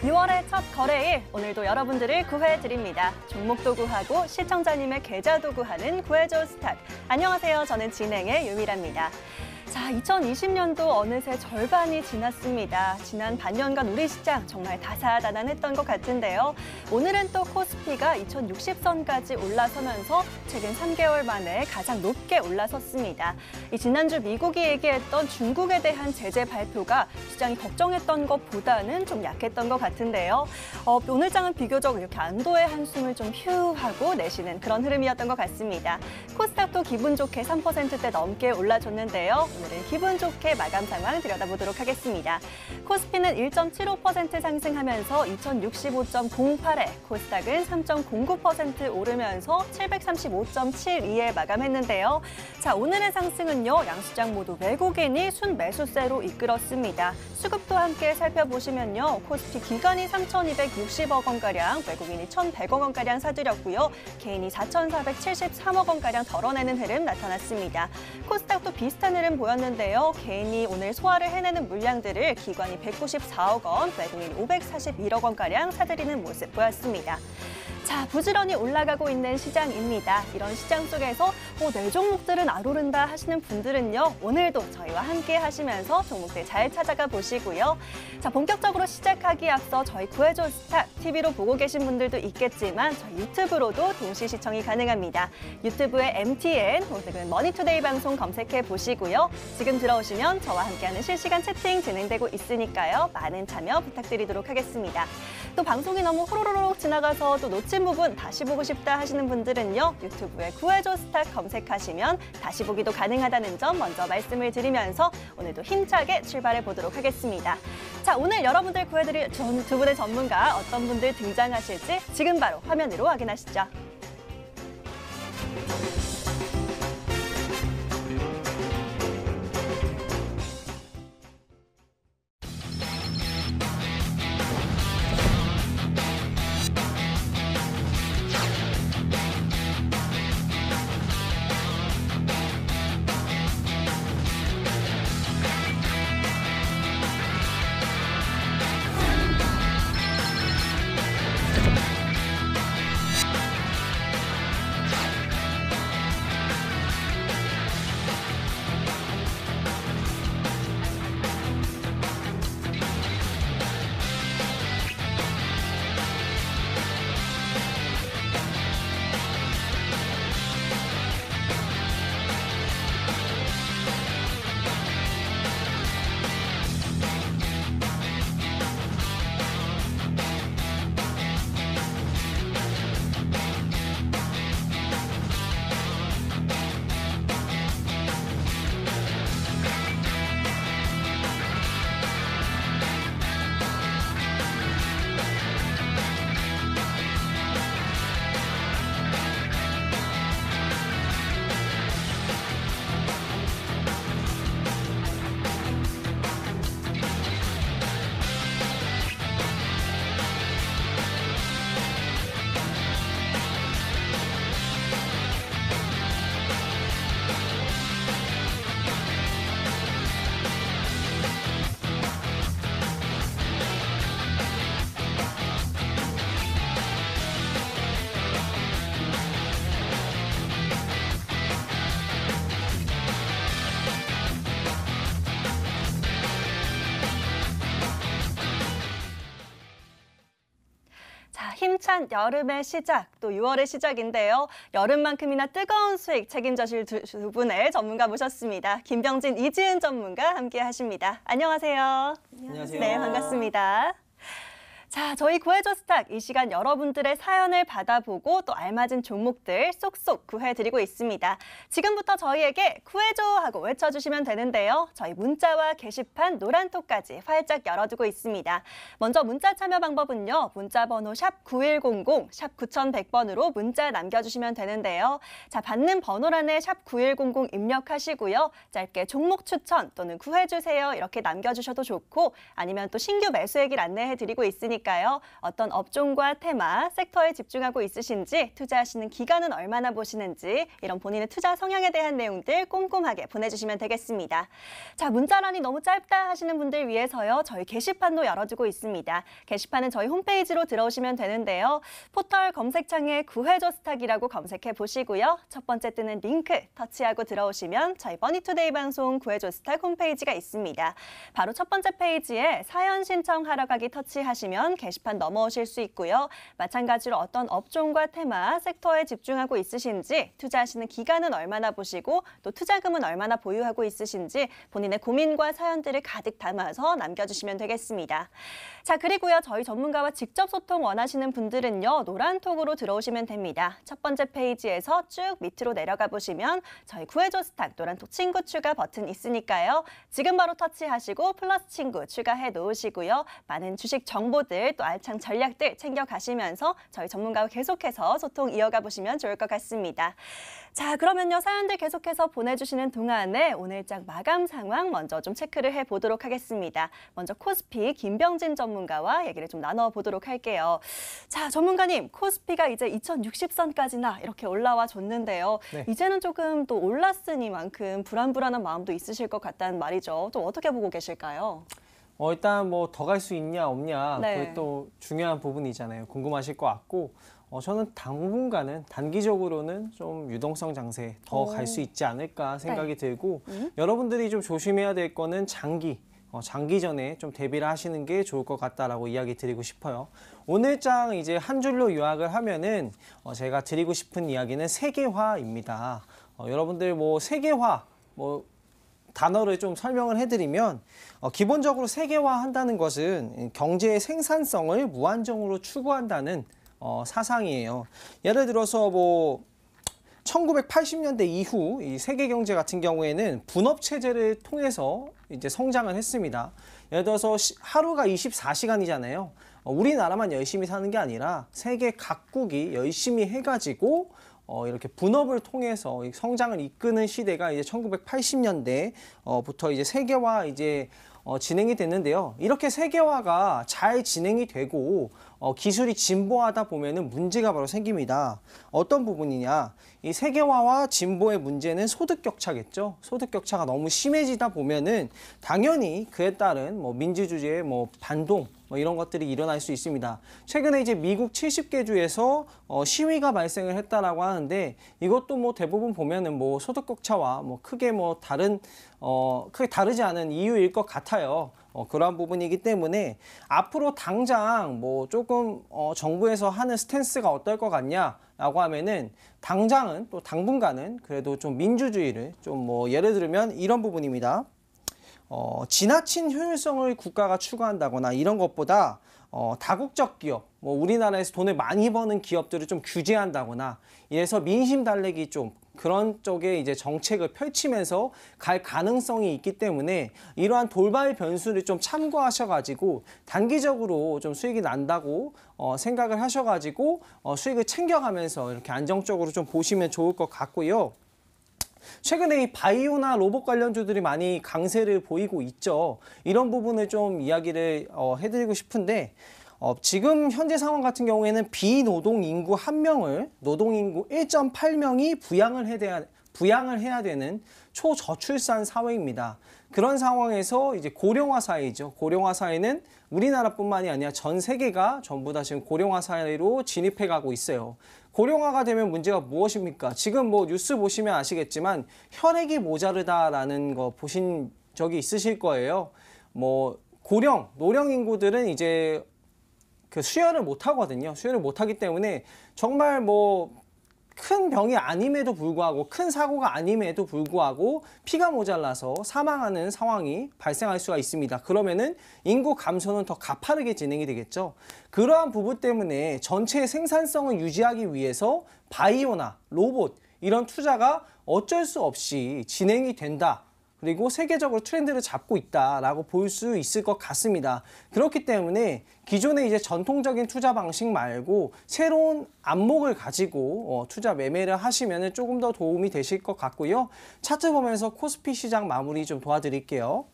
2월의 첫 거래일, 오늘도 여러분들을 구해드립니다. 종목도 구하고 시청자님의 계좌도 구하는 구해줘 스탁. 안녕하세요. 저는 진행의 유미라입니다. 자, 2020년도 어느새 절반이 지났습니다. 지난 반년간 우리 시장 정말 다사다난했던 것 같은데요. 오늘은 또 코스피가 2060선까지 올라서면서 최근 3개월 만에 가장 높게 올라섰습니다. 지난주 미국이 얘기했던 중국에 대한 제재 발표가 시장이 걱정했던 것보다는 좀 약했던 것 같은데요. 오늘 장은 비교적 이렇게 안도의 한숨을 좀 휴 하고 내쉬는 그런 흐름이었던 것 같습니다. 코스닥도 기분 좋게 3%대 넘게 올라줬는데요. 오늘은 기분 좋게 마감 상황 들여다보도록 하겠습니다. 코스피는 1.75% 상승하면서 2065.08에, 코스닥은 3.09% 오르면서 735.72에 마감했는데요. 자, 오늘의 상승은요, 양시장 모두 외국인이 순매수세로 이끌었습니다. 수급도 함께 살펴보시면요, 코스피 기관이 3,260억 원가량, 외국인이 1,100억 원가량 사들였고요. 개인이 4,473억 원가량 덜어내는 흐름 나타났습니다. 코스닥도 비슷한 흐름 보였는데요. 개인이 오늘 소화를 해내는 물량들을 기관이 194억 원, 외국인이 541억 원가량 사들이는 모습 보였습니다. 자, 부지런히 올라가고 있는 시장입니다. 이런 시장 속에서 내 종목들은 안 오른다 하시는 분들은요, 오늘도 저희와 함께 하시면서 종목들 잘 찾아가 보시고요. 자, 본격적으로 시작하기에 앞서 저희 구해줘 스탁 TV로 보고 계신 분들도 있겠지만 저희 유튜브로도 동시 시청이 가능합니다. 유튜브에 MTN 혹은 머니투데이 방송 검색해 보시고요. 지금 들어오시면 저와 함께하는 실시간 채팅 진행되고 있으니까요. 많은 참여 부탁드리도록 하겠습니다. 또 방송이 너무 호로로록 지나가서 또 놓친 부분 다시 보고 싶다 하시는 분들은요, 유튜브에 구해줘 스탁 검색하시면 다시 보기도 가능하다는 점 먼저 말씀을 드리면서 오늘도 힘차게 출발해 보도록 하겠습니다. 자, 오늘 여러분들 구해드릴 두 분의 전문가 어떤 분들 등장하실지 지금 바로 화면으로 확인하시죠. 힘찬 여름의 시작, 또 6월의 시작인데요. 여름만큼이나 뜨거운 수익 책임져실 두 분의 전문가 모셨습니다. 김병진, 이지은 전문가 함께 하십니다. 안녕하세요. 안녕하세요. 네, 반갑습니다. 자, 저희 구해줘 스탁, 이 시간 여러분들의 사연을 받아보고 또 알맞은 종목들 쏙쏙 구해드리고 있습니다. 지금부터 저희에게 구해줘 하고 외쳐주시면 되는데요. 저희 문자와 게시판, 노란톡까지 활짝 열어두고 있습니다. 먼저 문자 참여 방법은요. 문자 번호 샵 9100, 샵 9100번으로 문자 남겨주시면 되는데요. 자, 받는 번호란에 샵 9100 입력하시고요. 짧게 종목 추천 또는 구해주세요 이렇게 남겨주셔도 좋고, 아니면 또 신규 매수액을 안내해드리고 있으니까 있으니까요. 어떤 업종과 테마, 섹터에 집중하고 있으신지, 투자하시는 기간은 얼마나 보시는지, 이런 본인의 투자 성향에 대한 내용들 꼼꼼하게 보내주시면 되겠습니다. 자, 문자란이 너무 짧다 하시는 분들 위해서요. 저희 게시판도 열어두고 있습니다. 게시판은 저희 홈페이지로 들어오시면 되는데요. 포털 검색창에 구해조스탁이라고 검색해 보시고요. 첫 번째 뜨는 링크 터치하고 들어오시면 저희 머니투데이 방송 구해조스탁 홈페이지가 있습니다. 바로 첫 번째 페이지에 사연 신청하러 가기 터치하시면 게시판 넘어오실 수 있고요. 마찬가지로 어떤 업종과 테마, 섹터에 집중하고 있으신지, 투자하시는 기간은 얼마나 보시고 또 투자금은 얼마나 보유하고 있으신지 본인의 고민과 사연들을 가득 담아서 남겨주시면 되겠습니다. 자, 그리고요. 저희 전문가와 직접 소통 원하시는 분들은요. 노란톡으로 들어오시면 됩니다. 첫 번째 페이지에서 쭉 밑으로 내려가 보시면 저희 구해조스탁 노란톡 친구 추가 버튼 있으니까요. 지금 바로 터치하시고 플러스 친구 추가해 놓으시고요. 많은 주식 정보들 또 알찬 전략들 챙겨가시면서 저희 전문가와 계속해서 소통 이어가 보시면 좋을 것 같습니다. 자, 그러면요. 사연들 계속해서 보내주시는 동안에 오늘장 마감 상황 먼저 좀 체크를 해보도록 하겠습니다. 먼저 코스피 김병진 전문가와 얘기를 좀 나눠보도록 할게요. 자, 전문가님, 코스피가 이제 2060선까지나 이렇게 올라와 줬는데요. 네. 이제는 조금 또 올랐으니만큼 불안한 마음도 있으실 것 같다는 말이죠. 또 어떻게 보고 계실까요? 일단 뭐 더 갈 수 있냐 없냐 네. 그게 또 중요한 부분이잖아요. 궁금하실 것 같고 저는 당분간은 단기적으로는 좀 유동성 장세 더 갈 수 있지 않을까 생각이 들고 여러분들이 좀 조심해야 될 거는 장기전에 좀 대비를 하시는 게 좋을 것 같다라고 이야기 드리고 싶어요. 오늘장 이제 한 줄로 요약을 하면은 제가 드리고 싶은 이야기는 세계화입니다. 여러분들 뭐 세계화 단어를 좀 설명을 해드리면 기본적으로 세계화한다는 것은 경제의 생산성을 무한정으로 추구한다는 사상이에요. 예를 들어서 뭐 1980년대 이후 이 세계 경제 같은 경우에는 분업 체제를 통해서 이제 성장을 했습니다. 예를 들어서 하루가 24시간이잖아요. 우리나라만 열심히 사는 게 아니라 세계 각국이 열심히 해가지고 이렇게 분업을 통해서 성장을 이끄는 시대가 이제 1980년대부터 이제 세계화 진행이 됐는데요. 이렇게 세계화가 잘 진행이 되고 기술이 진보하다 보면은 문제가 바로 생깁니다. 어떤 부분이냐? 이 세계화와 진보의 문제는 소득 격차겠죠. 소득 격차가 너무 심해지다 보면은 당연히 그에 따른 민주주의의 반동 이런 것들이 일어날 수 있습니다. 최근에 이제 미국 70개 주에서 시위가 발생을 했다라고 하는데 이것도 대부분 보면은 소득 격차와 크게 크게 다르지 않은 이유일 것 같아요. 그러한 부분이기 때문에 앞으로 당장 조금 정부에서 하는 스탠스가 어떨 것 같냐라고 하면은 당장은 또 당분간은 그래도 좀 민주주의를 예를 들면 이런 부분입니다. 지나친 효율성을 국가가 추구한다거나 이런 것보다 다국적 기업, 우리나라에서 돈을 많이 버는 기업들을 좀 규제한다거나 이래서 민심 달래기 좀 그런 쪽에 이제 정책을 펼치면서 갈 가능성이 있기 때문에 이러한 돌발 변수를 좀 참고하셔가지고 단기적으로 좀 수익이 난다고 생각을 하셔가지고 수익을 챙겨가면서 이렇게 안정적으로 좀 보시면 좋을 것 같고요. 최근에 이 바이오나 로봇 관련주들이 많이 강세를 보이고 있죠. 이런 부분을 좀 이야기를 해드리고 싶은데 지금 현재 상황 같은 경우에는 비노동 인구 1명을 노동 인구 1.8명이 부양을 해야 되는 초저출산 사회입니다. 그런 상황에서 이제 고령화 사회이죠. 고령화 사회는 우리나라뿐만이 아니라 전 세계가 전부 다 지금 고령화 사회로 진입해 가고 있어요. 고령화가 되면 문제가 무엇입니까? 지금 뉴스 보시면 아시겠지만 혈액이 모자르다라는 거 보신 적이 있으실 거예요. 노령 인구들은 이제 그 수혈을 못 하거든요. 수혈을 못 하기 때문에 정말 큰 병이 아님에도 불구하고 큰 사고가 아님에도 불구하고 피가 모자라서 사망하는 상황이 발생할 수가 있습니다. 그러면은 인구 감소는 더 가파르게 진행이 되겠죠. 그러한 부분 때문에 전체의 생산성을 유지하기 위해서 바이오나 로봇 이런 투자가 어쩔 수 없이 진행이 된다. 그리고 세계적으로 트렌드를 잡고 있다라고 볼 수 있을 것 같습니다. 그렇기 때문에 기존의 이제 전통적인 투자 방식 말고 새로운 안목을 가지고 투자 매매를 하시면 조금 더 도움이 되실 것 같고요. 차트 보면서 코스피 시장 마무리 좀 도와드릴게요.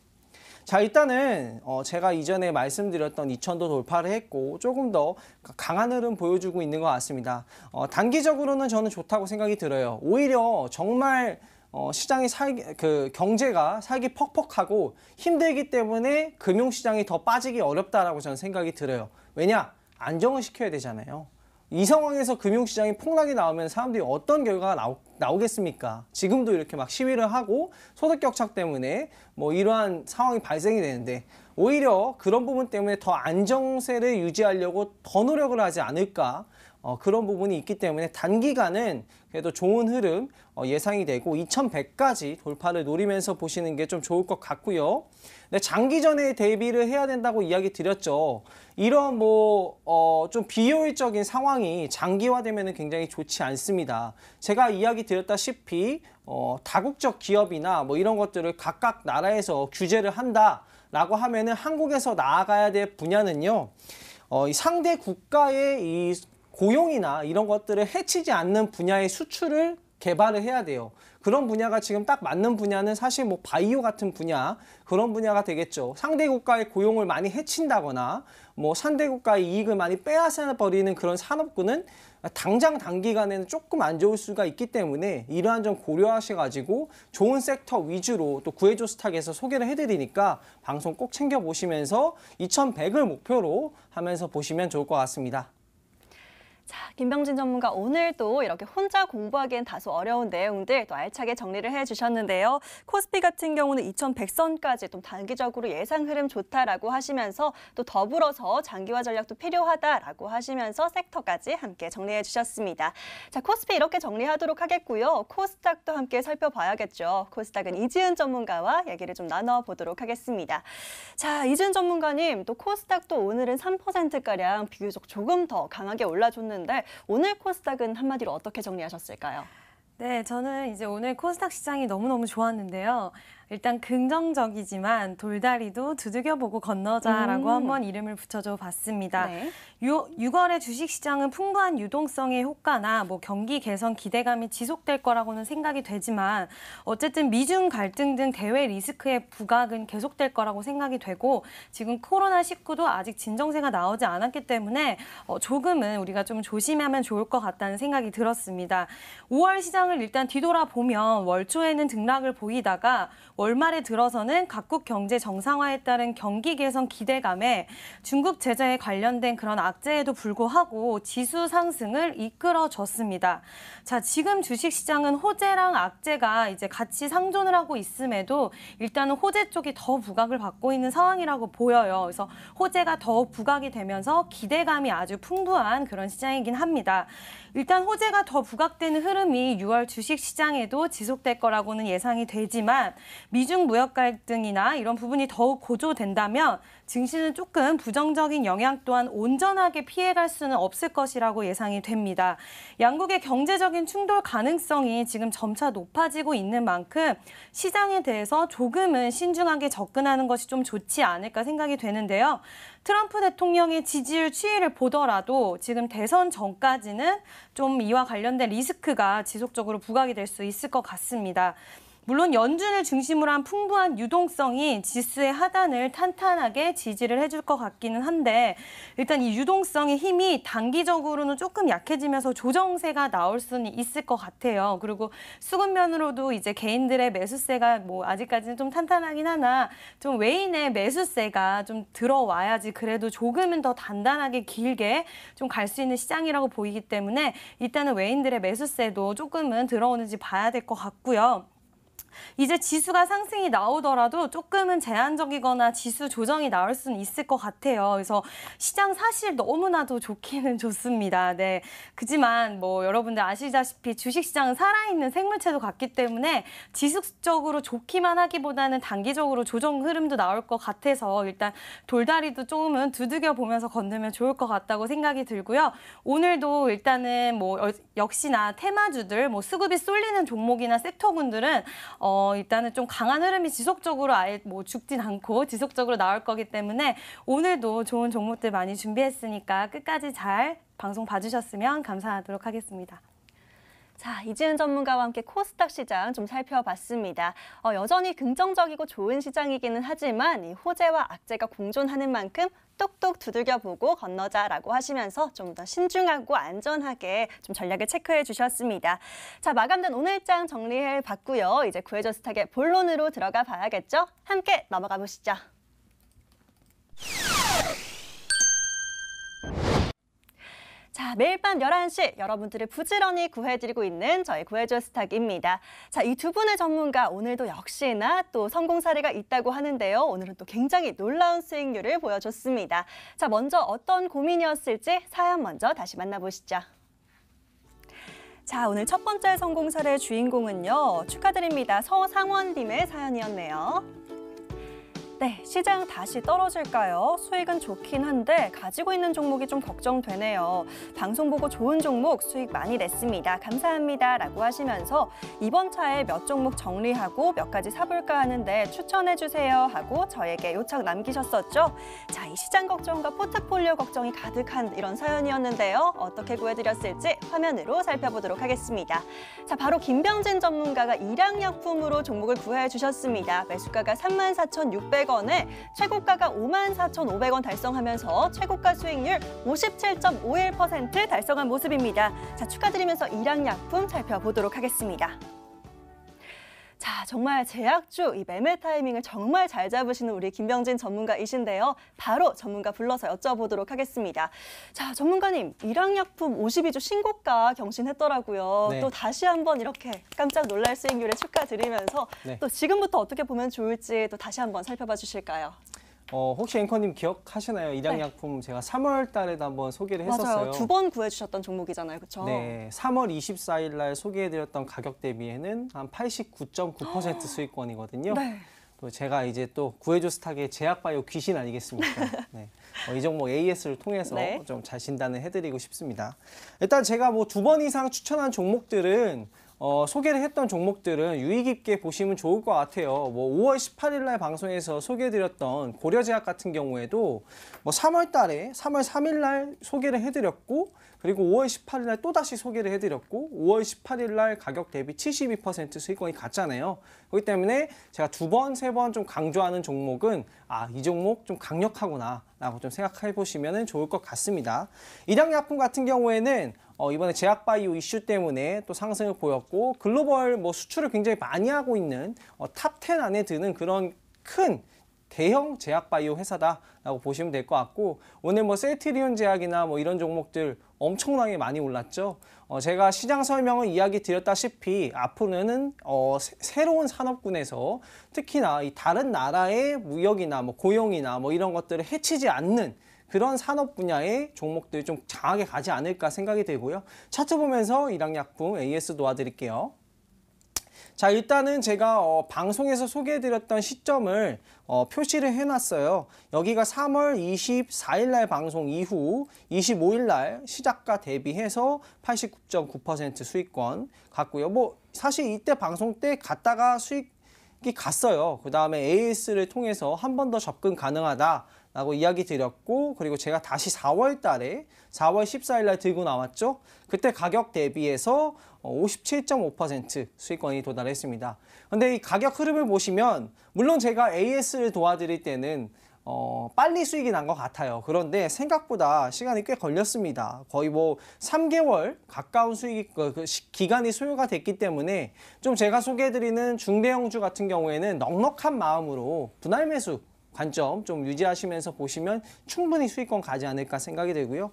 자, 일단은 제가 이전에 말씀드렸던 2,000도 돌파를 했고 조금 더 강한 흐름 보여주고 있는 것 같습니다. 단기적으로는 저는 좋다고 생각이 들어요. 오히려 정말 시장이 경제가 살기 퍽퍽하고 힘들기 때문에 금융시장이 더 빠지기 어렵다라고 저는 생각이 들어요. 왜냐? 안정을 시켜야 되잖아요. 이 상황에서 금융시장이 폭락이 나오면 사람들이 어떤 결과가 나오겠습니까? 지금도 이렇게 막 시위를 하고 소득 격차 때문에 뭐 이러한 상황이 발생이 되는데 오히려 그런 부분 때문에 더 안정세를 유지하려고 더 노력을 하지 않을까? 그런 부분이 있기 때문에 단기간은 그래도 좋은 흐름 예상이 되고 2100까지 돌파를 노리면서 보시는 게 좀 좋을 것 같고요. 네, 장기전에 대비를 해야 된다고 이야기 드렸죠. 이런 좀 비효율적인 상황이 장기화되면 굉장히 좋지 않습니다. 제가 이야기 드렸다시피 다국적 기업이나 뭐 이런 것들을 각각 나라에서 규제를 한다라고 하면은 한국에서 나아가야 될 분야는요. 이 상대 국가의 이 고용이나 이런 것들을 해치지 않는 분야의 수출을 개발을 해야 돼요. 그런 분야가 지금 딱 맞는 분야는 사실 뭐 바이오 같은 분야 그런 분야가 되겠죠. 상대 국가의 고용을 많이 해친다거나 뭐 상대 국가의 이익을 많이 빼앗아 버리는 그런 산업군은 당장 단기간에는 조금 안 좋을 수가 있기 때문에 이러한 점 고려하셔가지고 좋은 섹터 위주로 또 구해줘 스탁에서 소개를 해드리니까 방송 꼭 챙겨보시면서 2100을 목표로 하면서 보시면 좋을 것 같습니다. 자, 김병진 전문가 오늘도 이렇게 혼자 공부하기엔 다소 어려운 내용들 또 알차게 정리를 해주셨는데요. 코스피 같은 경우는 2100선까지 좀 단기적으로 예상 흐름 좋다라고 하시면서 또 더불어서 장기화 전략도 필요하다라고 하시면서 섹터까지 함께 정리해 주셨습니다. 자, 코스피 이렇게 정리하도록 하겠고요. 코스닥도 함께 살펴봐야겠죠. 코스닥은 이지은 전문가와 얘기를 좀 나눠보도록 하겠습니다. 자, 이지은 전문가님, 또 코스닥도 오늘은 3%가량 비교적 조금 더 강하게 올라줬는데 오늘 코스닥은 한마디로 어떻게 정리하셨을까요? 네, 저는 이제 오늘 코스닥 시장이 너무너무 좋았는데요. 일단 긍정적이지만 돌다리도 두들겨보고 건너자라고 한번 이름을 붙여줘 봤습니다. 네. 6월의 주식시장은 풍부한 유동성의 효과나 뭐 경기 개선 기대감이 지속될 거라고는 생각이 되지만 어쨌든 미중 갈등 등 대외 리스크의 부각은 계속될 거라고 생각이 되고 지금 코로나19도 아직 진정세가 나오지 않았기 때문에 조금은 우리가 좀 조심하면 좋을 것 같다는 생각이 들었습니다. 5월 시장을 일단 뒤돌아보면 월 초에는 등락을 보이다가 월말에 들어서는 각국 경제 정상화에 따른 경기 개선 기대감에 중국 제재에 관련된 그런 악재에도 불구하고 지수 상승을 이끌어줬습니다. 자, 지금 주식시장은 호재랑 악재가 이제 같이 상존을 하고 있음에도 일단은 호재 쪽이 더 부각을 받고 있는 상황이라고 보여요. 그래서 호재가 더 부각이 되면서 기대감이 아주 풍부한 그런 시장이긴 합니다. 일단 호재가 더 부각되는 흐름이 6월 주식시장에도 지속될 거라고는 예상이 되지만 미중 무역 갈등이나 이런 부분이 더욱 고조된다면 증시는 조금 부정적인 영향 또한 온전하게 피해갈 수는 없을 것이라고 예상이 됩니다. 양국의 경제적인 충돌 가능성이 지금 점차 높아지고 있는 만큼 시장에 대해서 조금은 신중하게 접근하는 것이 좀 좋지 않을까 생각이 되는데요. 트럼프 대통령의 지지율 추이를 보더라도 지금 대선 전까지는 좀 이와 관련된 리스크가 지속적으로 부각이 될 수 있을 것 같습니다. 물론 연준을 중심으로 한 풍부한 유동성이 지수의 하단을 탄탄하게 지지를 해줄 것 같기는 한데 일단 이 유동성의 힘이 단기적으로는 조금 약해지면서 조정세가 나올 수는 있을 것 같아요. 그리고 수급면으로도 이제 개인들의 매수세가 뭐 아직까지는 좀 탄탄하긴 하나 좀 외인의 매수세가 좀 들어와야지 그래도 조금은 더 단단하게 길게 좀 갈 수 있는 시장이라고 보이기 때문에 일단은 외인들의 매수세도 조금은 들어오는지 봐야 될 것 같고요. 이제 지수가 상승이 나오더라도 조금은 제한적이거나 지수 조정이 나올 수는 있을 것 같아요. 그래서 시장 사실 너무나도 좋기는 좋습니다. 네. 그지만 뭐 여러분들 아시다시피 주식시장은 살아있는 생물체도 같기 때문에 지속적으로 좋기만 하기보다는 단기적으로 조정 흐름도 나올 것 같아서 일단 돌다리도 조금은 두들겨 보면서 건너면 좋을 것 같다고 생각이 들고요. 오늘도 일단은 뭐 역시나 테마주들 뭐 수급이 쏠리는 종목이나 섹터군들은 일단은 좀 강한 흐름이 지속적으로 아예 뭐 죽진 않고 지속적으로 나올 거기 때문에 오늘도 좋은 종목들 많이 준비했으니까 끝까지 잘 방송 봐주셨으면 감사하도록 하겠습니다. 자, 이지은 전문가와 함께 코스닥 시장 좀 살펴봤습니다. 여전히 긍정적이고 좋은 시장이기는 하지만 이 호재와 악재가 공존하는 만큼 똑똑 두들겨보고 건너자라고 하시면서 좀 더 신중하고 안전하게 좀 전략을 체크해 주셨습니다. 자, 마감된 오늘장 정리해 봤고요. 이제 구해줘 스탁의 본론으로 들어가 봐야겠죠? 함께 넘어가 보시죠. 자, 매일 밤 11시 여러분들을 부지런히 구해드리고 있는 저희 구해줘 스탁입니다. 자, 이 두 분의 전문가 오늘도 역시나 또 성공 사례가 있다고 하는데요. 오늘은 또 굉장히 놀라운 수익률을 보여줬습니다. 자, 먼저 어떤 고민이었을지 사연 먼저 다시 만나보시죠. 자, 오늘 첫 번째 성공 사례 주인공은요. 축하드립니다. 서상원님의 사연이었네요. 네, 시장 다시 떨어질까요? 수익은 좋긴 한데 가지고 있는 종목이 좀 걱정되네요. 방송 보고 좋은 종목 수익 많이 냈습니다. 감사합니다. 라고 하시면서 이번 차에 몇 종목 정리하고 몇 가지 사볼까 하는데 추천해 주세요 하고 저에게 요청 남기셨었죠. 자, 이 시장 걱정과 포트폴리오 걱정이 가득한 이런 사연이었는데요. 어떻게 구해드렸을지 화면으로 살펴보도록 하겠습니다. 자, 바로 김병진 전문가가 일양약품으로 종목을 구해주셨습니다. 매수가가 34,600원에 최고가가 54,500원 달성하면서 최고가 수익률 57.51% 달성한 모습입니다. 자, 축하드리면서 일양약품 살펴보도록 하겠습니다. 자, 정말 제약주 이 매매 타이밍을 정말 잘 잡으시는 우리 김병진 전문가이신데요. 바로 전문가 불러서 여쭤보도록 하겠습니다. 자, 전문가님, 일양약품 52주 신고가 경신했더라고요. 네. 또 다시 한번 이렇게 깜짝 놀랄 수익률에 축하드리면서 네. 또 지금부터 어떻게 보면 좋을지 또 다시 한번 살펴봐 주실까요? 혹시 앵커님 기억하시나요? 일양약품 제가 3월 달에도 한번 소개를 했었어요. 맞아요. 두 번 구해주셨던 종목이잖아요. 그렇죠? 네, 3월 24일 날 소개해드렸던 가격 대비에는 한 89.9% 수익권이거든요. 네. 또 제가 이제 또 구해줘 스탁의 제약바이오 귀신 아니겠습니까? 네. 이 종목 AS를 통해서 네. 좀 잘 진단을 해드리고 싶습니다. 일단 제가 뭐 2번 이상 추천한 종목들은 소개를 했던 종목들은 유의 깊게 보시면 좋을 것 같아요. 뭐 5월 18일 날 방송에서 소개해드렸던 고려제약 같은 경우에도 뭐 3월 달에 3월 3일 날 소개를 해드렸고 그리고 5월 18일 날 또다시 소개를 해드렸고 5월 18일 날 가격 대비 72% 수익권이 갔잖아요. 그렇기 때문에 제가 2번, 3번 좀 강조하는 종목은 이 종목 좀 강력하구나 라고 좀 생각해 보시면 좋을 것 같습니다. 일양약품 같은 경우에는 이번에 제약바이오 이슈 때문에 또 상승을 보였고 글로벌 뭐 수출을 굉장히 많이 하고 있는 탑 10 안에 드는 그런 큰 대형 제약바이오 회사다라고 보시면 될 것 같고 오늘 뭐 셀트리온 제약이나 뭐 이런 종목들 엄청나게 많이 올랐죠. 제가 시장 설명을 이야기 드렸다시피 앞으로는 새로운 산업군에서 특히나 이 다른 나라의 무역이나 뭐 고용이나 뭐 이런 것들을 해치지 않는 그런 산업 분야의 종목들이 좀 강하게 가지 않을까 생각이 들고요. 차트 보면서 일양약품 AS 도와드릴게요. 자, 일단은 제가 방송에서 소개해드렸던 시점을 표시를 해놨어요. 여기가 3월 24일 날 방송 이후 25일 날 시작가 대비해서 89.9% 수익권 갔고요. 뭐 사실 이때 방송 때 갔다가 수익이 갔어요. 그 다음에 AS를 통해서 한 번 더 접근 가능하다. 라고 이야기 드렸고 그리고 제가 다시 4월 달에 4월 14일 날 들고 나왔죠. 그때 가격 대비해서 57.5% 수익권이 도달했습니다. 근데 이 가격 흐름을 보시면 물론 제가 AS를 도와드릴 때는 빨리 수익이 난 것 같아요. 그런데 생각보다 시간이 꽤 걸렸습니다. 거의 뭐 3개월 가까운 기간이 소요가 됐기 때문에 좀 제가 소개해드리는 중대형주 같은 경우에는 넉넉한 마음으로 분할 매수 관점 좀 유지하시면서 보시면 충분히 수익권 가지 않을까 생각이 들고요.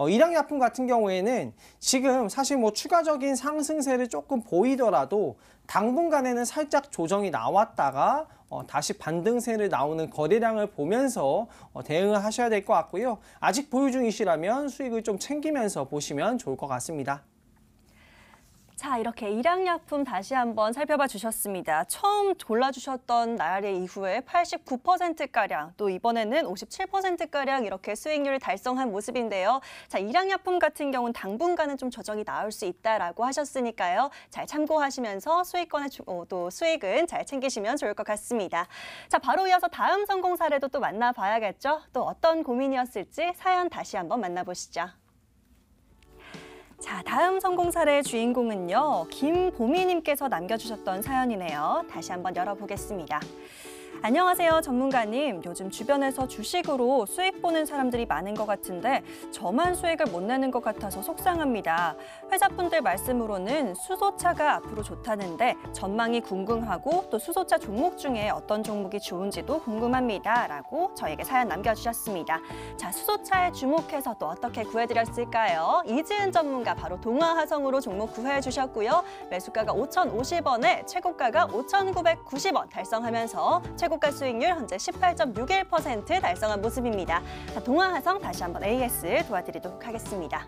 일양약품 같은 경우에는 지금 사실 뭐 추가적인 상승세를 조금 보이더라도 당분간에는 살짝 조정이 나왔다가 다시 반등세를 나오는 거래량을 보면서 대응을 하셔야 될 것 같고요. 아직 보유 중이시라면 수익을 좀 챙기면서 보시면 좋을 것 같습니다. 자, 이렇게 일양약품 다시 한번 살펴봐 주셨습니다. 처음 골라주셨던 날의 이후에 89%가량, 또 이번에는 57%가량 이렇게 수익률을 달성한 모습인데요. 자, 일양약품 같은 경우는 당분간은 좀 조정이 나올 수 있다라고 하셨으니까요. 잘 참고하시면서 또 수익은 잘 챙기시면 좋을 것 같습니다. 자, 바로 이어서 다음 성공 사례도 또 만나봐야겠죠? 또 어떤 고민이었을지 사연 다시 한번 만나보시죠. 자, 다음 성공 사례의 주인공은요, 김보미님께서 남겨주셨던 사연이네요. 다시 한번 열어보겠습니다. 안녕하세요, 전문가님. 요즘 주변에서 주식으로 수익 보는 사람들이 많은 것 같은데 저만 수익을 못 내는 것 같아서 속상합니다. 회사분들 말씀으로는 수소차가 앞으로 좋다는데 전망이 궁금하고 또 수소차 종목 중에 어떤 종목이 좋은지도 궁금합니다. 라고 저에게 사연 남겨주셨습니다. 자, 수소차에 주목해서 또 어떻게 구해드렸을까요? 이지은 전문가 바로 동아화성으로 종목 구해주셨고요. 매수가가 5,050원에 최고가가 5,990원 달성하면서 최고가 수익률 현재 18.61% 달성한 모습입니다. 자, 동아화성 다시 한번 AS 도와드리도록 하겠습니다.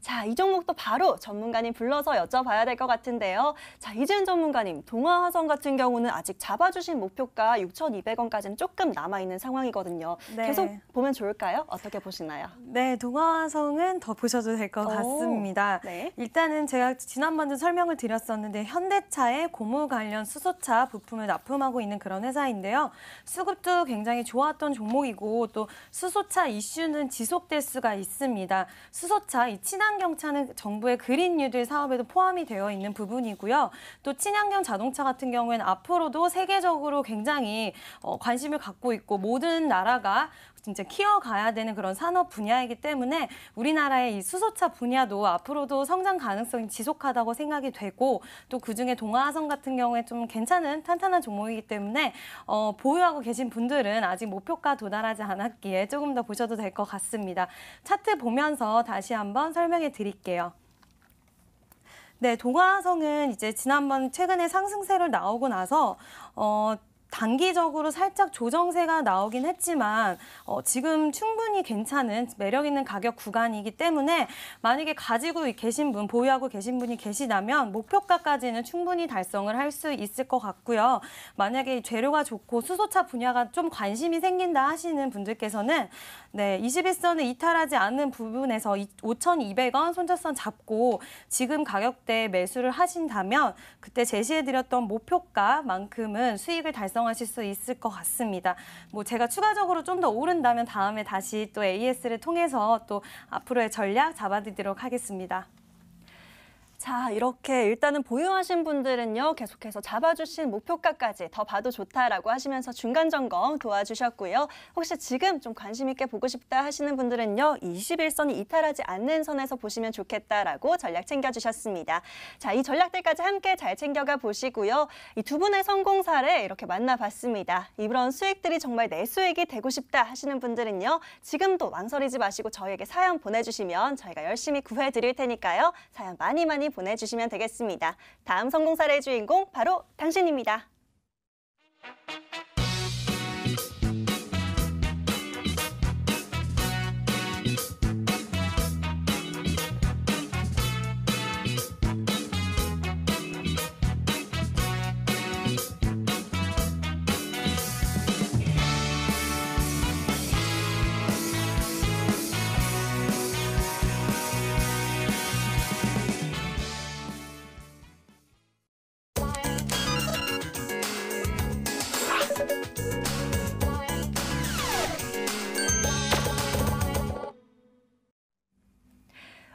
자, 이 종목도 바로 전문가님 불러서 여쭤봐야 될 것 같은데요. 자, 이지은 전문가님, 동아화성 같은 경우는 아직 잡아주신 목표가 6,200원까지는 조금 남아있는 상황이거든요. 네. 계속 보면 좋을까요? 어떻게 보시나요? 네, 동아화성은 더 보셔도 될 것 같습니다. 네. 일단은 제가 지난번도 설명을 드렸었는데 현대차의 고무 관련 수소차 부품을 납품하고 있는 그런 회사인데요. 수급도 굉장히 좋았던 종목이고 또 수소차 이슈는 지속될 수가 있습니다. 수소차, 이 친환경차는 정부의 그린 뉴딜 사업에도 포함이 되어 있는 부분이고요. 또 친환경 자동차 같은 경우에는 앞으로도 세계적으로 굉장히 관심을 갖고 있고 모든 나라가 진짜 키워가야 되는 그런 산업 분야이기 때문에 우리나라의 이 수소차 분야도 앞으로도 성장 가능성이 지속하다고 생각이 되고 또 그중에 동아화성 같은 경우에 좀 괜찮은 탄탄한 종목이기 때문에 보유하고 계신 분들은 아직 목표가 도달하지 않았기에 조금 더 보셔도 될 것 같습니다. 차트 보면서 다시 한번 설명해 드릴게요. 네, 동아화성은 이제 지난번 최근에 상승세를 나오고 나서 단기적으로 살짝 조정세가 나오긴 했지만 지금 충분히 괜찮은 매력 있는 가격 구간이기 때문에 만약에 가지고 계신 분, 보유하고 계신 분이 계시다면 목표가까지는 충분히 달성을 할 수 있을 것 같고요. 만약에 재료가 좋고 수소차 분야가 좀 관심이 생긴다 하시는 분들께서는 네, 21선을 이탈하지 않는 부분에서 5,200원 손절선 잡고 지금 가격대에 매수를 하신다면 그때 제시해드렸던 목표가만큼은 수익을 달성하실 수 있을 것 같습니다. 뭐 제가 추가적으로 좀 더 오른다면 다음에 다시 또 AS를 통해서 또 앞으로의 전략 잡아드리도록 하겠습니다. 자, 이렇게 일단은 보유하신 분들은요, 계속해서 잡아주신 목표가까지 더 봐도 좋다라고 하시면서 중간 점검 도와주셨고요. 혹시 지금 좀 관심 있게 보고 싶다 하시는 분들은요, 21선이 이탈하지 않는 선에서 보시면 좋겠다라고 전략 챙겨주셨습니다. 자, 이 전략들까지 함께 잘 챙겨가 보시고요. 이 두 분의 성공 사례 이렇게 만나봤습니다. 이런 수익들이 정말 내 수익이 되고 싶다 하시는 분들은요, 지금도 망설이지 마시고 저희에게 사연 보내주시면 저희가 열심히 구해드릴 테니까요. 사연 많이 보내주시면 되겠습니다. 다음 성공 사례의 주인공 바로 당신입니다.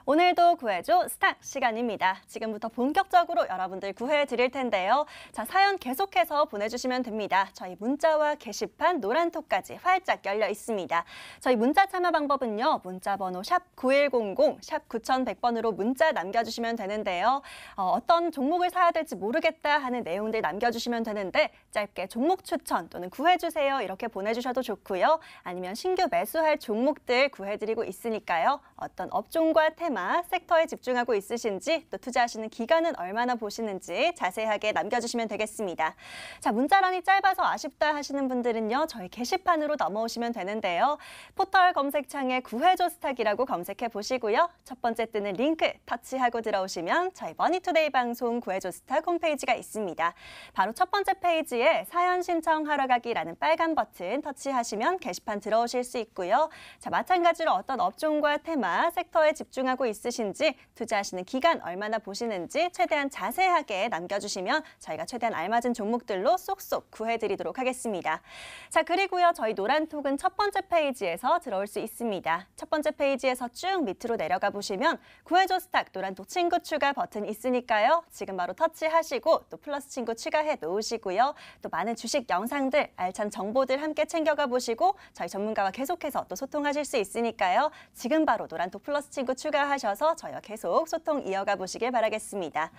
오늘도 구해줘 스탁 시간입니다. 지금부터 본격적으로 여러분들 구해드릴 텐데요. 자, 사연 계속해서 보내주시면 됩니다. 저희 문자와 게시판, 노란톡까지 활짝 열려 있습니다. 저희 문자 참여 방법은요. 문자번호 샵 9100, 샵 9100번으로 문자 남겨주시면 되는데요. 어떤 종목을 사야 될지 모르겠다 하는 내용들 남겨주시면 되는데 짧게 종목 추천 또는 구해주세요 이렇게 보내주셔도 좋고요. 아니면 신규 매수할 종목들 구해드리고 있으니까요. 어떤 업종과 테마, 섹터에 집중하고 있으신지 또 투자하시는 기간은 얼마나 보시는지 자세하게 남겨주시면 되겠습니다. 자, 문자란이 짧아서 아쉽다 하시는 분들은요. 저희 게시판으로 넘어오시면 되는데요. 포털 검색창에 구해줘 스탁이라고 검색해 보시고요. 첫 번째 뜨는 링크 터치하고 들어오시면 저희 머니투데이 방송 구해줘 스탁 홈페이지가 있습니다. 바로 첫 번째 페이지에 사연 신청하러 가기라는 빨간 버튼 터치하시면 게시판 들어오실 수 있고요. 자, 마찬가지로 어떤 업종과 테마, 섹터에 집중하고 있으신지, 투자하시는 기간 얼마나 보시는지 최대한 자세하게 남겨주시면 저희가 최대한 알맞은 종목들로 쏙쏙 구해드리도록 하겠습니다. 자, 그리고요, 저희 노란톡은 첫 번째 페이지에서 들어올 수 있습니다. 첫 번째 페이지에서 쭉 밑으로 내려가 보시면 구해줘 스탁 노란톡 친구 추가 버튼 있으니까요. 지금 바로 터치하시고 또 플러스 친구 추가해 놓으시고요. 또 많은 주식 영상들, 알찬 정보들 함께 챙겨가 보시고 저희 전문가와 계속해서 또 소통하실 수 있으니까요. 지금 바로 노란톡 플러스 친구 추가하셔서 저희와 계속 소통 이어가 보시길 바라겠습니다.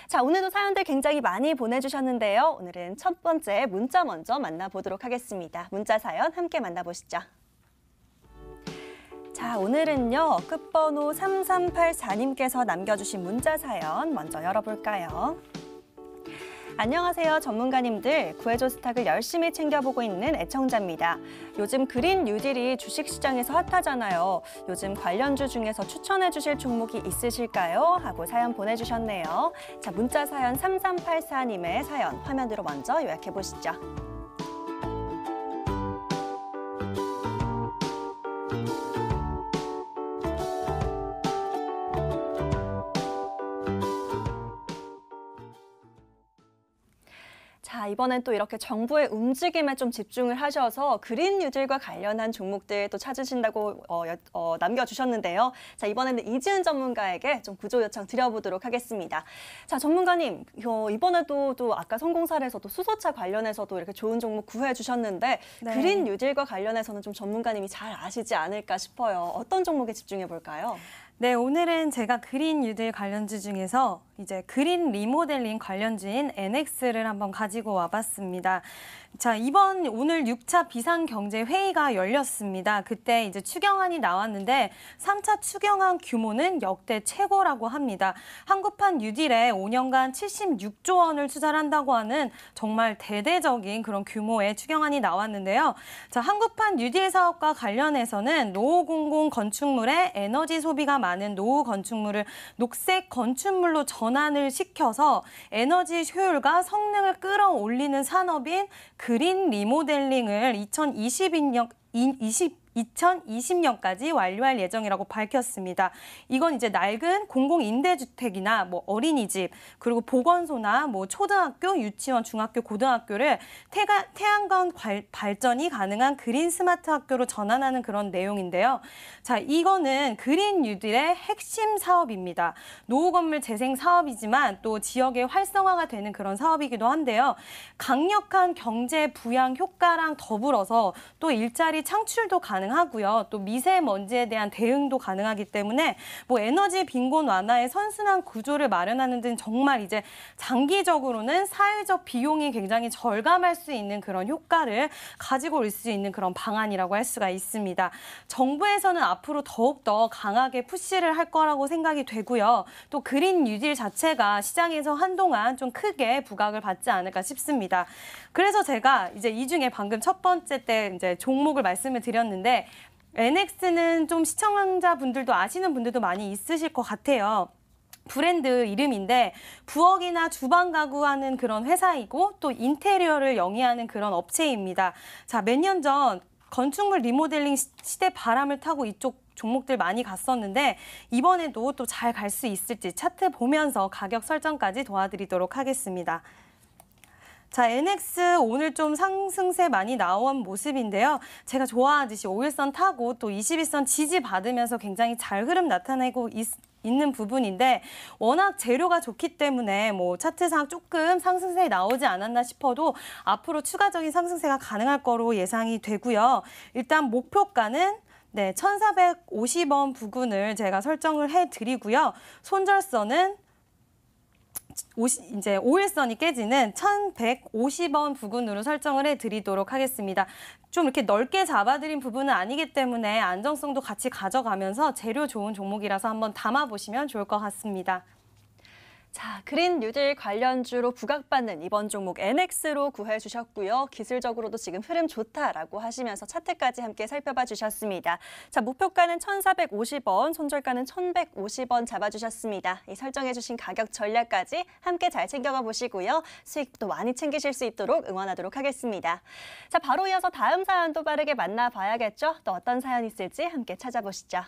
자, 오늘도 사연들 굉장히 많이 보내주셨는데요. 오늘은 첫 번째 문자 먼저 만나보도록 하겠습니다. 문자 사연 함께 만나보시죠. 자, 오늘은요, 끝번호 3384님께서 남겨주신 문자 사연 먼저 열어볼까요? 안녕하세요, 전문가님들. 구해줘 스탁을 열심히 챙겨보고 있는 애청자입니다. 요즘 그린 뉴딜이 주식시장에서 핫하잖아요. 요즘 관련주 중에서 추천해 주실 종목이 있으실까요? 하고 사연 보내주셨네요. 자, 문자 사연 3384님의 사연 화면으로 먼저 요약해 보시죠. 자, 이번엔 또 이렇게 정부의 움직임에 좀 집중을 하셔서 그린 뉴딜과 관련한 종목들 또 찾으신다고 남겨주셨는데요. 자, 이번에는 이지은 전문가에게 좀 구조 요청 드려보도록 하겠습니다. 자, 전문가님, 이번에도 또 아까 성공사례에서도 수소차 관련해서도 이렇게 좋은 종목 구해주셨는데 네. 그린 뉴딜과 관련해서는 좀 전문가님이 잘 아시지 않을까 싶어요. 어떤 종목에 집중해 볼까요? 네, 오늘은 제가 그린 뉴딜 관련주 중에서 이제 그린 리모델링 관련주인 NX를 한번 가지고 와봤습니다. 자, 오늘 6차 비상경제회의가 열렸습니다. 그때 이제 추경안이 나왔는데 3차 추경안 규모는 역대 최고라고 합니다. 한국판 뉴딜에 5년간 76조 원을 투자를 한다고 하는 정말 대대적인 그런 규모의 추경안이 나왔는데요. 자, 한국판 뉴딜 사업과 관련해서는 노후 공공 건축물의 에너지 소비가 많은 노후 건축물을 녹색 건축물로 전환을 시켜서 에너지 효율과 성능을 끌어올리는 산업인 그린 리모델링을 2020년까지 완료할 예정이라고 밝혔습니다. 이건 이제 낡은 공공임대주택이나 뭐 어린이집, 그리고 보건소나 뭐 초등학교, 유치원, 중학교, 고등학교를 태양광 발전이 가능한 그린 스마트 학교로 전환하는 그런 내용인데요. 자, 이거는 그린 뉴딜의 핵심 사업입니다. 노후 건물 재생 사업이지만 또 지역의 활성화가 되는 그런 사업이기도 한데요. 강력한 경제 부양 효과랑 더불어서 또 일자리 창출도 가능하고요. 또 미세먼지에 대한 대응도 가능하기 때문에 뭐 에너지 빈곤 완화의 선순환 구조를 마련하는 등 정말 이제 장기적으로는 사회적 비용이 굉장히 절감할 수 있는 그런 효과를 가지고 올 수 있는 그런 방안이라고 할 수가 있습니다. 정부에서는 앞으로 더욱더 강하게 푸시를 할 거라고 생각이 되고요. 또 그린 뉴딜 자체가 시장에서 한동안 좀 크게 부각을 받지 않을까 싶습니다. 그래서 제가 이제 이 중에 방금 첫 번째 때 이제 종목을 말씀을 드렸는데 NX는 좀 시청자분들도 아시는 분들도 많이 있으실 것 같아요. 브랜드 이름인데 부엌이나 주방 가구하는 그런 회사이고 또 인테리어를 영위하는 그런 업체입니다. 자, 몇 년 전 건축물 리모델링 시대 바람을 타고 이쪽 종목들 많이 갔었는데 이번에도 또 잘 갈 수 있을지 차트 보면서 가격 설정까지 도와드리도록 하겠습니다. 자, NX 오늘 좀 상승세 많이 나온 모습인데요. 제가 좋아하듯이 5일선 타고 또 21선 지지받으면서 굉장히 잘 흐름 나타내고 있는 부분인데 워낙 재료가 좋기 때문에 뭐 차트상 조금 상승세 나오지 않았나 싶어도 앞으로 추가적인 상승세가 가능할 거로 예상이 되고요. 일단 목표가는 1,450원 부근을 제가 설정을 해드리고요. 손절선은 이제 5일선이 깨지는 1,150원 부근으로 설정을 해드리도록 하겠습니다. 좀 이렇게 넓게 잡아드린 부분은 아니기 때문에 안정성도 같이 가져가면서 재료 좋은 종목이라서 한번 담아보시면 좋을 것 같습니다. 자, 그린 뉴딜 관련주로 부각받는 이번 종목 NX로 구해주셨고요. 기술적으로도 지금 흐름 좋다라고 하시면서 차트까지 함께 살펴봐 주셨습니다. 자, 목표가는 1,450원, 손절가는 1,150원 잡아주셨습니다. 이 설정해 주신 가격 전략까지 함께 잘 챙겨가 보시고요. 수익도 많이 챙기실 수 있도록 응원하도록 하겠습니다. 자, 바로 이어서 다음 사연도 빠르게 만나봐야겠죠? 또 어떤 사연이 있을지 함께 찾아보시죠.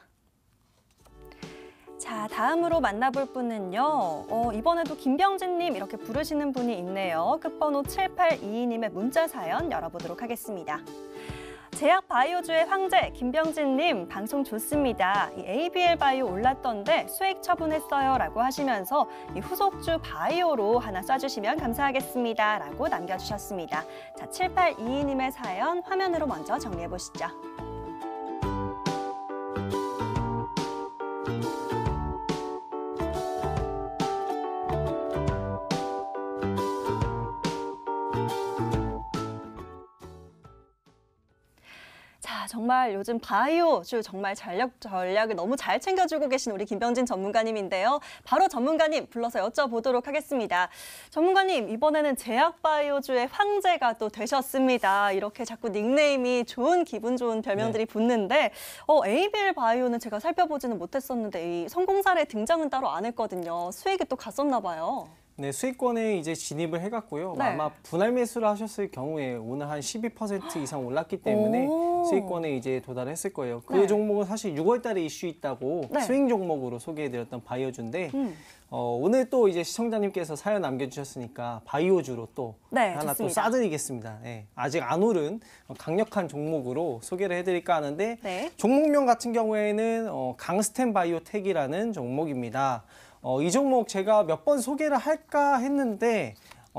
자, 다음으로 만나볼 분은요. 이번에도 김병진님 이렇게 부르시는 분이 있네요. 끝번호 7822님의 문자 사연 열어보도록 하겠습니다. 제약 바이오주의 황제 김병진님 방송 좋습니다. 이 ABL 바이오 올랐던데 수익 처분했어요 라고 하시면서 이 후속주 바이오로 하나 쏴주시면 감사하겠습니다 라고 남겨주셨습니다. 자, 7822님의 사연 화면으로 먼저 정리해 보시죠. 자, 정말 요즘 바이오주 정말 전략을 너무 잘 챙겨주고 계신 우리 김병진 전문가님인데요. 바로 전문가님 불러서 여쭤보도록 하겠습니다. 전문가님, 이번에는 제약 바이오주의 황제가 또 되셨습니다. 이렇게 자꾸 닉네임이 좋은 기분 좋은 별명들이 붙는데 ABL 바이오는 제가 살펴보지는 못했었는데 이 성공 사례 등장은 따로 안 했거든요. 수익이 또 갔었나 봐요. 네, 수익권에 이제 진입을 해갔고요. 네. 아마 분할 매수를 하셨을 경우에 오늘 한 12% 이상 올랐기 때문에 수익권에 이제 도달했을 거예요. 그 네. 종목은 사실 6월 달에 이슈 있다고 네. 스윙 종목으로 소개해드렸던 바이오주인데 오늘 또 이제 시청자님께서 사연 남겨주셨으니까 바이오주로 또 네, 하나 좋습니다. 또 싸드리겠습니다. 네, 아직 안 오른 강력한 종목으로 소개를 해드릴까 하는데 네. 종목명 같은 경우에는 강스텐 바이오텍이라는 종목입니다. 이 종목 제가 몇 번 소개를 할까 했는데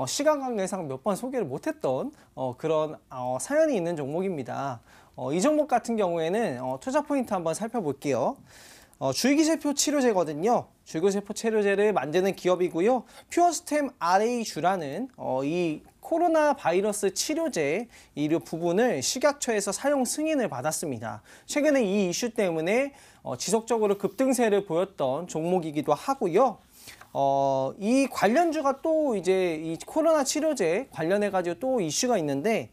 시간 관계상 몇 번 소개를 못했던 그런 사연이 있는 종목입니다. 이 종목 같은 경우에는 투자 포인트 한번 살펴볼게요. 줄기세포 치료제거든요. 줄기세포 치료제를 만드는 기업이고요. 퓨어스템 RA주라는 이 코로나 바이러스 치료제 이 부분을 식약처에서 사용 승인을 받았습니다. 최근에 이 이슈 때문에 지속적으로 급등세를 보였던 종목이기도 하고요. 이 관련주가 또 이제 이 코로나 치료제 관련해가지고 또 이슈가 있는데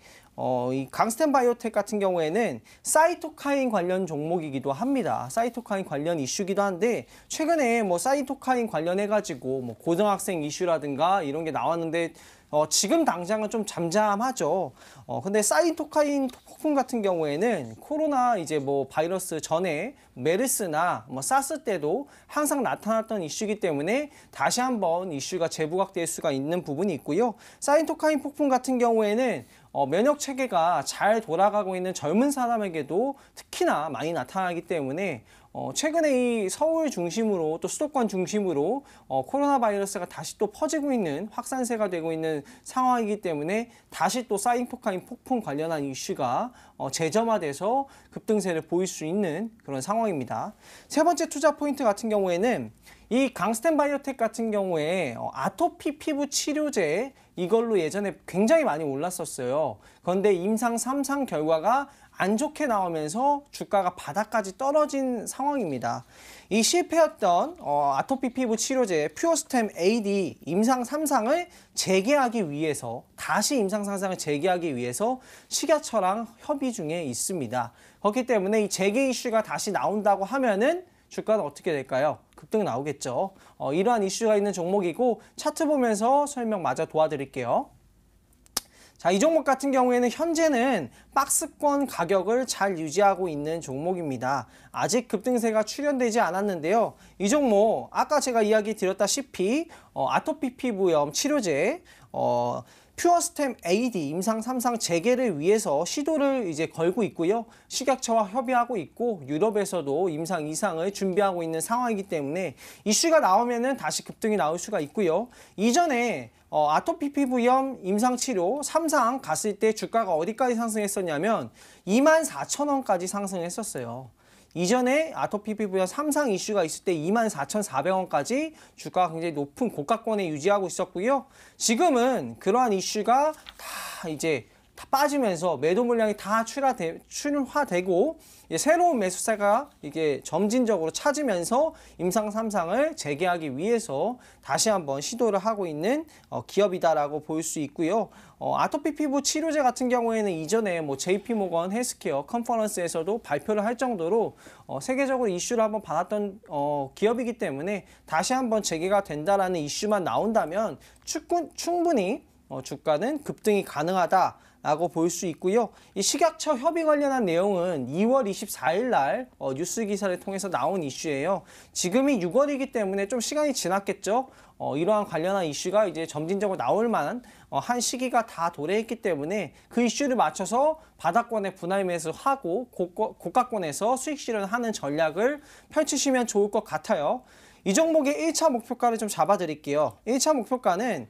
이 강스텐 바이오텍 같은 경우에는 사이토카인 관련 종목이기도 합니다. 사이토카인 관련 이슈기도 한데 최근에 뭐 사이토카인 관련해가지고 뭐 고등학생 이슈라든가 이런 게 나왔는데 지금 당장은 좀 잠잠하죠. 근데 사이토카인 폭풍 같은 경우에는 코로나 이제 뭐 바이러스 전에 메르스나 뭐 사스 때도 항상 나타났던 이슈이기 때문에 다시 한번 이슈가 재부각될 수가 있는 부분이 있고요. 사이토카인 폭풍 같은 경우에는 면역 체계가 잘 돌아가고 있는 젊은 사람에게도 특히나 많이 나타나기 때문에 최근에 이 서울 중심으로 또 수도권 중심으로 코로나 바이러스가 다시 또 퍼지고 있는 확산세가 되고 있는 상황이기 때문에 다시 또 사이토카인 폭풍 관련한 이슈가 재점화돼서 급등세를 보일 수 있는 그런 상황입니다. 세 번째 투자 포인트 같은 경우에는 이 강스텐 바이오텍 같은 경우에 아토피 피부 치료제 이걸로 예전에 굉장히 많이 올랐었어요. 그런데 임상 3상 결과가 안 좋게 나오면서 주가가 바닥까지 떨어진 상황입니다. 이 실패했던 아토피 피부 치료제 퓨어스템 AD 임상 3상을 재개하기 위해서 다시 임상 3상을 재개하기 위해서 식약처랑 협의 중에 있습니다. 그렇기 때문에 이 재개 이슈가 다시 나온다고 하면은 주가는 어떻게 될까요? 급등 나오겠죠. 이러한 이슈가 있는 종목이고 차트 보면서 설명 마저 도와드릴게요. 자, 이 종목 같은 경우에는 현재는 박스권 가격을 잘 유지하고 있는 종목입니다. 아직 급등세가 출현되지 않았는데요. 이 종목 아까 제가 이야기 드렸다시피 아토피 피부염 치료제 퓨어스템 AD 임상 3상 재개를 위해서 시도를 이제 걸고 있고요. 식약처와 협의하고 있고 유럽에서도 임상 2상을 준비하고 있는 상황이기 때문에 이슈가 나오면은 다시 급등이 나올 수가 있고요. 이전에 아토피 피부염 임상치료 3상 갔을 때 주가가 어디까지 상승했었냐면 24,000원까지 상승했었어요. 이전에 아토피 피부염 3상 이슈가 있을 때 24,400원까지 주가가 굉장히 높은 고가권에 유지하고 있었고요. 지금은 그러한 이슈가 다 이제 다 빠지면서 매도 물량이 다 출하되고 새로운 매수세가 이게 점진적으로 찾으면서 임상 3상을 재개하기 위해서 다시 한번 시도를 하고 있는 기업이다라고 볼 수 있고요. 아토피 피부 치료제 같은 경우에는 이전에 뭐 JP 모건 헬스케어 컨퍼런스에서도 발표를 할 정도로 세계적으로 이슈를 한번 받았던 기업이기 때문에 다시 한번 재개가 된다라는 이슈만 나온다면 충분히 주가는 급등이 가능하다라고 볼 수 있고요. 이 식약처 협의 관련한 내용은 2월 24일 날 뉴스 기사를 통해서 나온 이슈예요. 지금이 6월이기 때문에 좀 시간이 지났겠죠. 이러한 관련한 이슈가 이제 점진적으로 나올 만한 한 시기가 다 도래했기 때문에 그 이슈를 맞춰서 바닥권에 분할 매수하고 고가권에서 수익 실현하는 전략을 펼치시면 좋을 것 같아요. 이 종목의 1차 목표가를 좀 잡아드릴게요. 1차 목표가는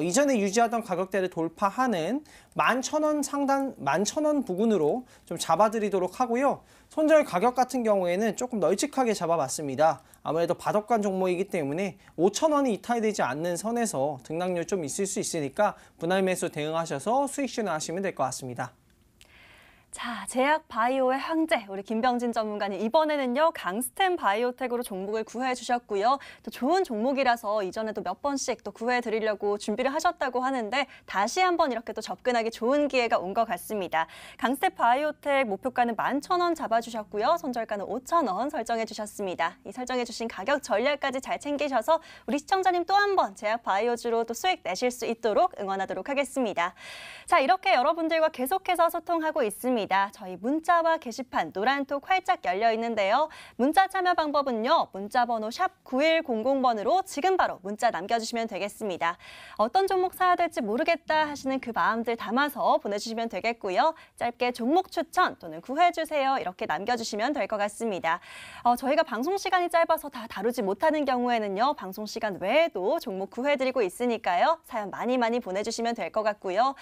이전에 유지하던 가격대를 돌파하는 11,000원 부근으로 좀 잡아드리도록 하고요. 손절 가격 같은 경우에는 조금 널찍하게 잡아봤습니다. 아무래도 바닥권 종목이기 때문에 5,000원이 이탈되지 않는 선에서 등락률 좀 있을 수 있으니까 분할 매수 대응하셔서 수익 실현하시면 될 것 같습니다. 자, 제약 바이오의 황제 우리 김병진 전문가님 이번에는요 강스템 바이오텍으로 종목을 구해 주셨고요. 또 좋은 종목이라서 이전에도 몇 번씩 또 구해 드리려고 준비를 하셨다고 하는데 다시 한번 이렇게 또 접근하기 좋은 기회가 온 것 같습니다. 강스템 바이오텍 목표가는 11,000원 잡아주셨고요. 손절가는 5,000원 설정해 주셨습니다. 이 설정해 주신 가격 전략까지 잘 챙기셔서 우리 시청자님 또 한 번 제약 바이오주로 또 수익 내실 수 있도록 응원하도록 하겠습니다. 자, 이렇게 여러분들과 계속해서 소통하고 있습니다. 저희 문자와 게시판 노란톡 활짝 열려 있는데요. 문자 참여 방법은요. 문자 번호 샵 9100번으로 지금 바로 문자 남겨주시면 되겠습니다. 어떤 종목 사야 될지 모르겠다 하시는 그 마음들 담아서 보내주시면 되겠고요. 짧게 종목 추천 또는 구해주세요 이렇게 남겨주시면 될 것 같습니다. 저희가 방송 시간이 짧아서 다 다루지 못하는 경우에는요. 방송 시간 외에도 종목 구해드리고 있으니까요. 사연 많이 보내주시면 될 것 같고요.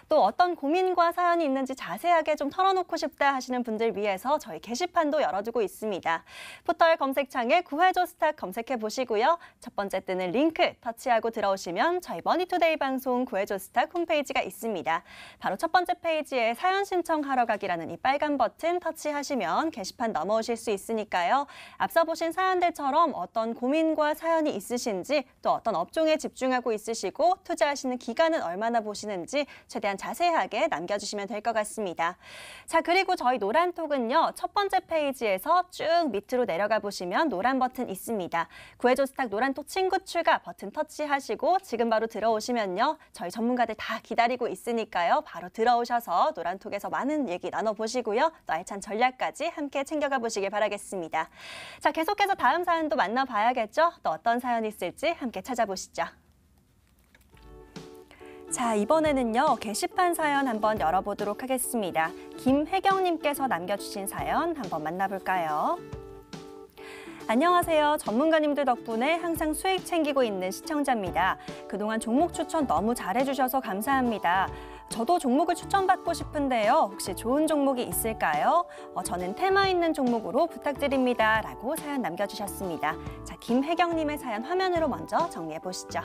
또 어떤 고민과 사연이 있는지 자세하게 좀 털어놓고 싶다 하시는 분들 위해서 저희 게시판도 열어두고 있습니다. 포털 검색창에 구해줘 스탁 검색해 보시고요. 첫 번째 뜨는 링크 터치하고 들어오시면 저희 머니투데이 방송 구해줘 스탁 홈페이지가 있습니다. 바로 첫 번째 페이지에 사연 신청하러 가기라는 이 빨간 버튼 터치하시면 게시판 넘어오실 수 있으니까요. 앞서 보신 사연들처럼 어떤 고민과 사연이 있으신지 또 어떤 업종에 집중하고 있으시고 투자하시는 기간은 얼마나 보시는지 최대한 자세하게 남겨주시면 될 것 같습니다. 자, 그리고 저희 노란톡은요. 첫 번째 페이지에서 쭉 밑으로 내려가 보시면 노란 버튼 있습니다. 구해줘 스탁 노란톡 친구 추가 버튼 터치하시고 지금 바로 들어오시면요. 저희 전문가들 다 기다리고 있으니까요. 바로 들어오셔서 노란톡에서 많은 얘기 나눠보시고요. 또 알찬 전략까지 함께 챙겨가 보시길 바라겠습니다. 자, 계속해서 다음 사연도 만나봐야겠죠? 또 어떤 사연이 있을지 함께 찾아보시죠. 자, 이번에는요. 게시판 사연 한번 열어보도록 하겠습니다. 김혜경님께서 남겨주신 사연 한번 만나볼까요? 안녕하세요. 전문가님들 덕분에 항상 수익 챙기고 있는 시청자입니다. 그동안 종목 추천 너무 잘해주셔서 감사합니다. 저도 종목을 추천받고 싶은데요. 혹시 좋은 종목이 있을까요? 저는 테마 있는 종목으로 부탁드립니다. 라고 사연 남겨주셨습니다. 자, 김혜경님의 사연 화면으로 먼저 정리해 보시죠.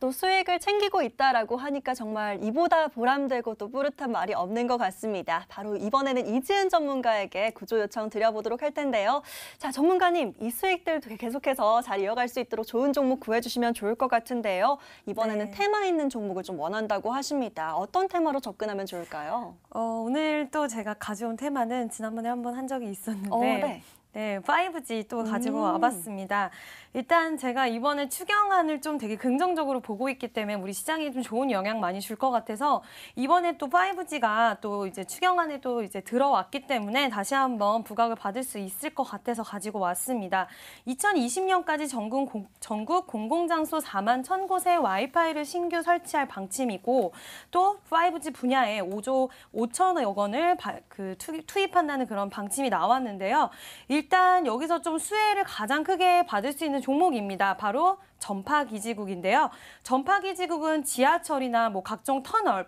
또 수익을 챙기고 있다라고 하니까 정말 이보다 보람되고 또 뿌듯한 말이 없는 것 같습니다. 바로 이번에는 이지은 전문가에게 구조 요청 드려보도록 할 텐데요. 자, 전문가님, 이 수익들 계속해서 잘 이어갈 수 있도록 좋은 종목 구해주시면 좋을 것 같은데요. 이번에는 테마 있는 종목을 좀 원한다고 하십니다. 어떤 테마로 접근하면 좋을까요? 오늘 또 제가 가져온 테마는 지난번에 한번 한 적이 있었는데 네, 5G 또 가지고 와봤습니다. 일단 제가 이번에 추경안을 좀 되게 긍정적으로 보고 있기 때문에 우리 시장에 좀 좋은 영향 많이 줄 것 같아서 이번에 또 5G가 또 이제 추경안에 또 이제 들어왔기 때문에 다시 한번 부각을 받을 수 있을 것 같아서 가지고 왔습니다. 2020년까지 전국 공공장소 4만 1,000곳에 와이파이를 신규 설치할 방침이고 또 5G 분야에 5조 5천억 원을 투입한다는 그런 방침이 나왔는데요. 일단 여기서 좀 수혜를 가장 크게 받을 수 있는 종목입니다. 바로 전파기지국인데요. 전파기지국은 지하철이나 각종 터널,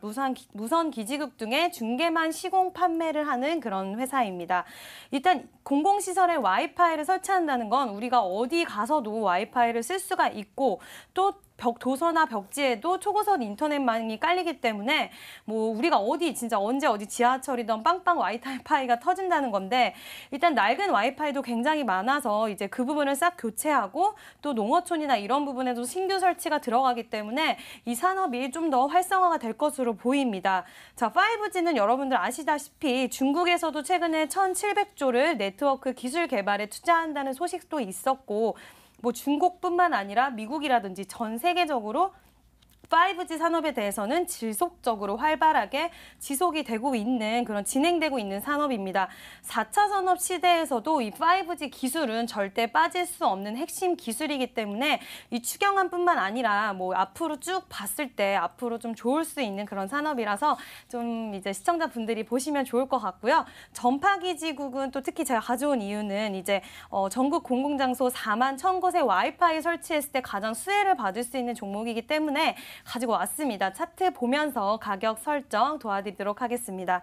무선 기지국 등의 중계만 시공 판매를 하는 그런 회사입니다. 일단 공공시설에 와이파이를 설치한다는 건 우리가 어디 가서도 와이파이를 쓸 수가 있고 또 도서나 벽지에도 초고속 인터넷망이 깔리기 때문에 뭐 우리가 진짜 언제 어디 지하철이든 빵빵 와이파이가 터진다는 건데 일단 낡은 와이파이도 굉장히 많아서 이제 그 부분을 싹 교체하고 또 농어촌이나 이런 부분에도 신규 설치가 들어가기 때문에 이 산업이 좀 더 활성화가 될 것으로 보입니다. 자, 5G는 여러분들 아시다시피 중국에서도 최근에 1,700조를 네트워크 기술 개발에 투자한다는 소식도 있었고 뭐 중국뿐만 아니라 미국이라든지 전 세계적으로 5G 산업에 대해서는 지속적으로 활발하게 지속이 되고 있는 진행되고 있는 산업입니다. 4차 산업 시대에서도 이 5G 기술은 절대 빠질 수 없는 핵심 기술이기 때문에 이 추경안뿐만 아니라 뭐 앞으로 쭉 봤을 때 앞으로 좀 좋을 수 있는 그런 산업이라서 좀 이제 시청자분들이 보시면 좋을 것 같고요. 전파기지국은 또 특히 제가 가져온 이유는 이제 전국 공공장소 4만 1,000곳에 와이파이 설치했을 때 가장 수혜를 받을 수 있는 종목이기 때문에 가지고 왔습니다. 차트 보면서 가격 설정 도와드리도록 하겠습니다.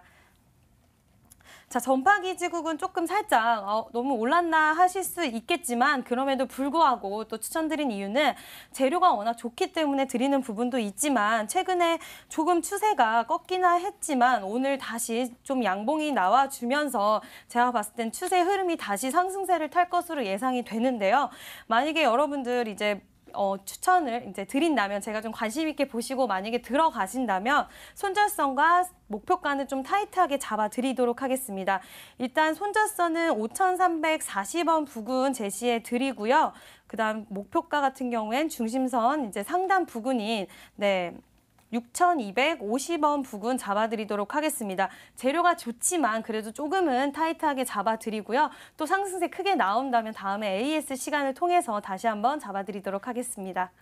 자, 전파기지국은 조금 살짝 너무 올랐나 하실 수 있겠지만 그럼에도 불구하고 또 추천드린 이유는 재료가 워낙 좋기 때문에 드리는 부분도 있지만 최근에 조금 추세가 꺾이나 했지만 오늘 다시 좀 양봉이 나와주면서 제가 봤을 땐 추세 흐름이 다시 상승세를 탈 것으로 예상이 되는데요. 만약에 여러분들 이제 추천을 이제 드린다면 제가 좀 관심 있게 보시고 만약에 들어가신다면 손절선과 목표가는 좀 타이트하게 잡아드리도록 하겠습니다. 일단 손절선은 5,340원 부근 제시해 드리고요. 그다음 목표가 같은 경우엔 중심선 이제 상단 부근인 6,250원 부근 잡아드리도록 하겠습니다. 재료가 좋지만 그래도 조금은 타이트하게 잡아드리고요. 또 상승세 크게 나온다면 다음에 AS 시간을 통해서 다시 한번 잡아드리도록 하겠습니다.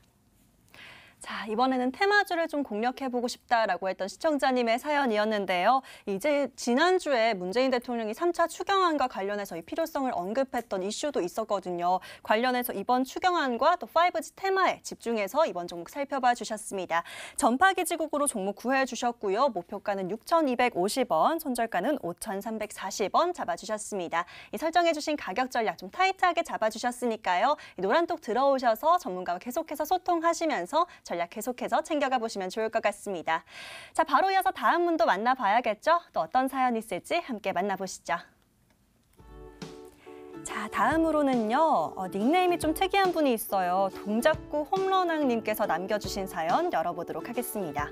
자, 이번에는 테마주를 좀 공략해보고 싶다라고 했던 시청자님의 사연이었는데요. 이제 지난주에 문재인 대통령이 3차 추경안과 관련해서 이 필요성을 언급했던 이슈도 있었거든요. 관련해서 이번 추경안과 또 5G 테마에 집중해서 이번 종목 살펴봐 주셨습니다. 전파기지국으로 종목 구해 주셨고요. 목표가는 6,250원, 손절가는 5,340원 잡아주셨습니다. 이 설정해 주신 가격 전략 좀 타이트하게 잡아주셨으니까요. 노란톡 들어오셔서 전문가와 계속해서 소통하시면서 전략 계속해서 챙겨가 보시면 좋을 것 같습니다. 자, 바로 이어서 다음 분도 만나봐야겠죠? 또 어떤 사연이 있을지 함께 만나보시죠. 자, 다음으로는요. 닉네임이 좀 특이한 분이 있어요. 동작구 홈런왕님께서 남겨주신 사연 열어보도록 하겠습니다.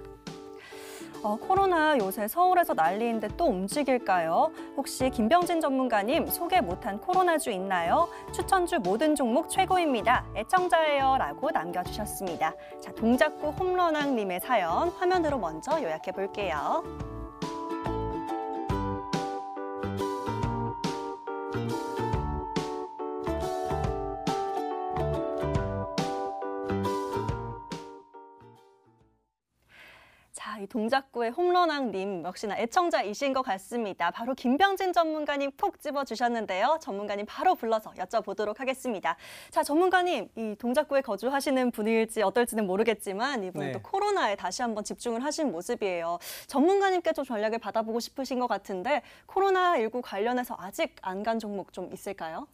코로나 요새 서울에서 난리인데 또 움직일까요? 혹시 김병진 전문가님 소개 못한 코로나주 있나요? 추천주 모든 종목 최고입니다. 애청자예요 라고 남겨주셨습니다. 자, 동작구 홈런왕님의 사연 화면으로 먼저 요약해 볼게요. 자, 이 동작구의 홈런왕님 역시나 애청자이신 것 같습니다. 바로 김병진 전문가님 콕 집어주셨는데요. 전문가님 바로 불러서 여쭤보도록 하겠습니다. 자, 전문가님, 이 동작구에 거주하시는 분일지 어떨지는 모르겠지만 이번에 또 코로나에 다시 한번 집중을 하신 모습이에요. 전문가님께 좀 전략을 받아보고 싶으신 것 같은데 코로나19 관련해서 아직 안 간 종목 좀 있을까요?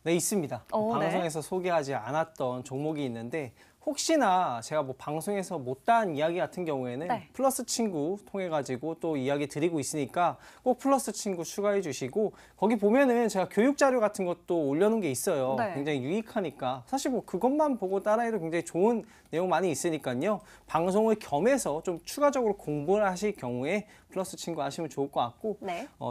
네, 있습니다. 방송에서 소개하지 않았던 종목이 있는데 혹시나 제가 뭐 방송에서 못다한 이야기 같은 경우에는 플러스 친구 통해 가지고 또 이야기 드리고 있으니까 꼭 플러스 친구 추가해 주시고 거기 보면은 제가 교육 자료 같은 것도 올려놓은 게 있어요. 굉장히 유익하니까 사실 뭐 그것만 보고 따라해도 굉장히 좋은 내용 많이 있으니까요. 방송을 겸해서 좀 추가적으로 공부를 하실 경우에 플러스 친구 하시면 좋을 것 같고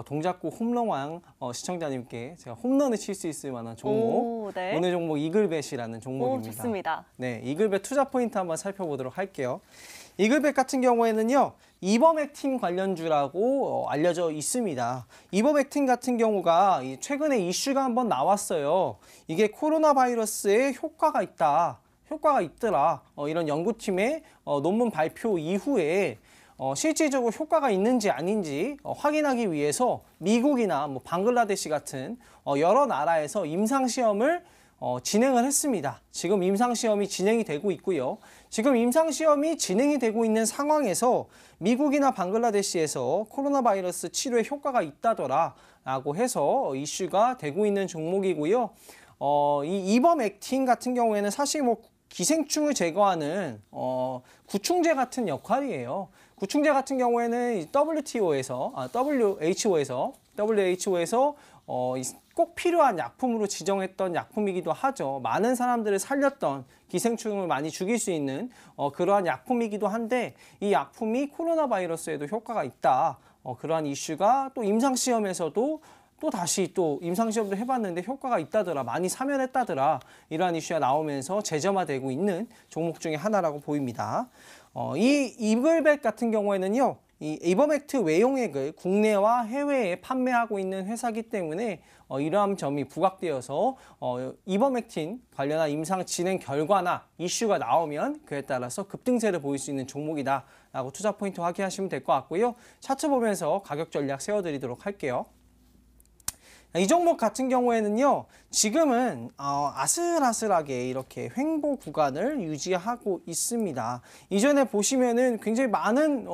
동작구 홈런왕 시청자님께 제가 홈런을 칠 수 있을 만한 종목 오늘 종목 이글벳이라는 종목입니다. 좋습니다. 네, 이글벳 투자 포인트 한번 살펴보도록 할게요. 이글벳 같은 경우에는요. 이버맥틴 관련주라고 알려져 있습니다. 이버맥틴 같은 경우가 최근에 이슈가 한번 나왔어요. 이게 코로나 바이러스에 효과가 있더라. 이런 연구팀의 논문 발표 이후에 실질적으로 효과가 있는지 아닌지 확인하기 위해서 미국이나 뭐 방글라데시 같은 여러 나라에서 임상시험을 진행을 했습니다. 지금 임상시험이 진행이 되고 있고요. 지금 임상시험이 진행이 되고 있는 상황에서 미국이나 방글라데시에서 코로나 바이러스 치료에 효과가 있다더라 라고 해서 이슈가 되고 있는 종목이고요. 이 이버맥틴 같은 경우에는 사실 뭐 기생충을 제거하는 구충제 같은 역할이에요. 구충제 같은 경우에는 WHO에서 꼭 필요한 약품으로 지정했던 약품이기도 하죠. 많은 사람들을 살렸던 기생충을 많이 죽일 수 있는 그러한 약품이기도 한데 이 약품이 코로나 바이러스에도 효과가 있다. 그러한 이슈가 또 임상시험에서도 또 다시 또 임상시험도 해봤는데 효과가 있다더라, 많이 사면했다더라, 이러한 이슈가 나오면서 재점화되고 있는 종목 중에 하나라고 보입니다. 이 이글벳 같은 경우에는요, 이 이버맥트 외용액을 국내와 해외에 판매하고 있는 회사이기 때문에 이러한 점이 부각되어서 이버맥틴 관련한 임상 진행 결과나 이슈가 나오면 그에 따라서 급등세를 보일 수 있는 종목이다라고 투자 포인트 확인하시면 될 것 같고요. 차트 보면서 가격 전략 세워드리도록 할게요. 이 종목 같은 경우에는요, 지금은 아슬아슬하게 이렇게 횡보 구간을 유지하고 있습니다. 이전에 보시면은 굉장히 많은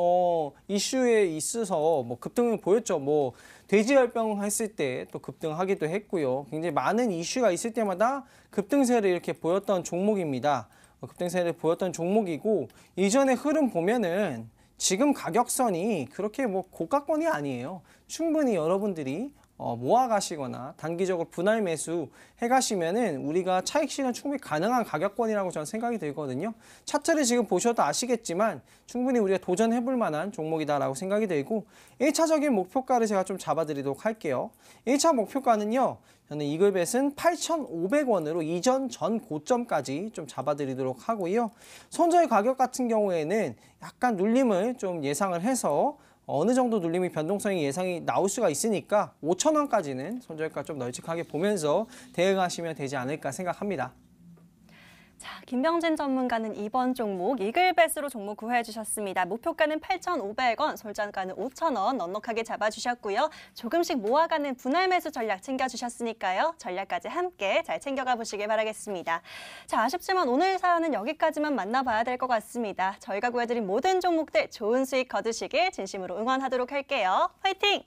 이슈에 있어서 뭐 급등을 보였죠. 뭐 돼지열병 했을 때 또 급등하기도 했고요. 굉장히 많은 이슈가 있을 때마다 급등세를 이렇게 보였던 종목입니다. 급등세를 보였던 종목이고, 이전의 흐름 보면은 지금 가격선이 그렇게 뭐 고가권이 아니에요. 충분히 여러분들이 모아 가시거나 단기적으로 분할 매수 해 가시면은 우리가 차익 실현 충분히 가능한 가격권이라고 저는 생각이 들거든요. 차트를 지금 보셔도 아시겠지만 충분히 우리가 도전해 볼 만한 종목이다라고 생각이 들고, 1차적인 목표가를 제가 좀 잡아드리도록 할게요. 1차 목표가는요, 저는 이글벳은 8,500원으로 이전 전 고점까지 좀 잡아드리도록 하고요. 손절 가격 같은 경우에는 약간 눌림을 좀 예상을 해서 어느 정도 눌림이 변동성이 예상이 나올 수가 있으니까 5,000원까지는 손절가 좀 널찍하게 보면서 대응하시면 되지 않을까 생각합니다. 자, 김병진 전문가는 이번 종목 이글벳으로 종목 구해해 주셨습니다. 목표가는 8,500원, 솔전가는 5,000원 넉넉하게 잡아주셨고요. 조금씩 모아가는 분할 매수 전략 챙겨주셨으니까요. 전략까지 함께 잘 챙겨가 보시길 바라겠습니다. 자, 아쉽지만 오늘 사연은 여기까지만 만나봐야 될 것 같습니다. 저희가 구해드린 모든 종목들 좋은 수익 거두시길 진심으로 응원하도록 할게요. 화이팅!